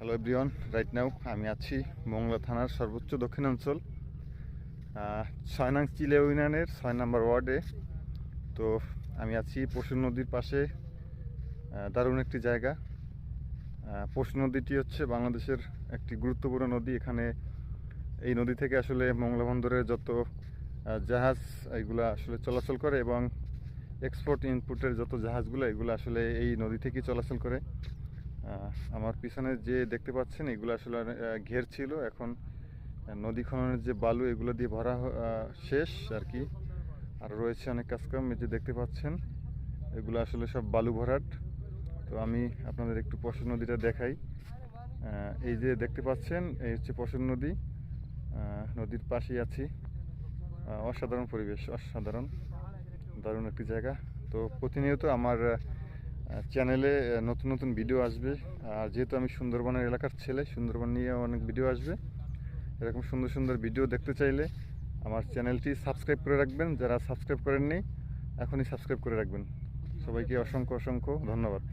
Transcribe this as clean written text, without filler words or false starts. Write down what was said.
Hello everyone, right now আমি আছি মংলা থানার সর্বোচ্চ দক্ষিণাঞ্চল 6 নং চিলে ইউনিয়নের 6 নম্বর ওয়ার্ডে। তো আমি আছি পশুর নদীর পাশে। দারুণ একটি জায়গা। পশুর নদীটি হচ্ছে বাংলাদেশের একটি গুরুত্বপূর্ণ নদী। এখানে এই নদী থেকে আসলে মংলা বন্দরের যত জাহাজ এগুলো আসলে চলাচল করে এবং এক্সপোর্ট ইনপুটের যত জাহাজগুলো এগুলো আসলে এই নদী থেকেই চলাচল করে। আমার পিছনে যে দেখতে পাচ্ছেন এগুলো আসলে ঘের ছিল, এখন নদী খননের যে বালু এগুলো দিয়ে ভরা শেষ আর কি। আর রয়েছে অনেক কাজকাম, এই যে দেখতে পাচ্ছেন এগুলো আসলে সব বালু ভরাট। তো আমি আপনাদের একটু পশুর নদীটা দেখাই। এই যে দেখতে পাচ্ছেন এই হচ্ছে পশুর নদী। নদীর পাশেই আছি। অসাধারণ পরিবেশ, অসাধারণ দারুণ একটি জায়গা। তো প্রতিনিয়ত আমার চ্যানেলে নতুন নতুন ভিডিও আসবে। আর যেহেতু আমি সুন্দরবনের এলাকার ছেলে, সুন্দরবন নিয়ে অনেক ভিডিও আসবে। এরকম সুন্দর সুন্দর ভিডিও দেখতে চাইলে আমার চ্যানেলটি সাবস্ক্রাইব করে রাখবেন। যারা সাবস্ক্রাইব করেননি এখনই সাবস্ক্রাইব করে রাখবেন। সবাইকে অসংখ্য অসংখ্য ধন্যবাদ।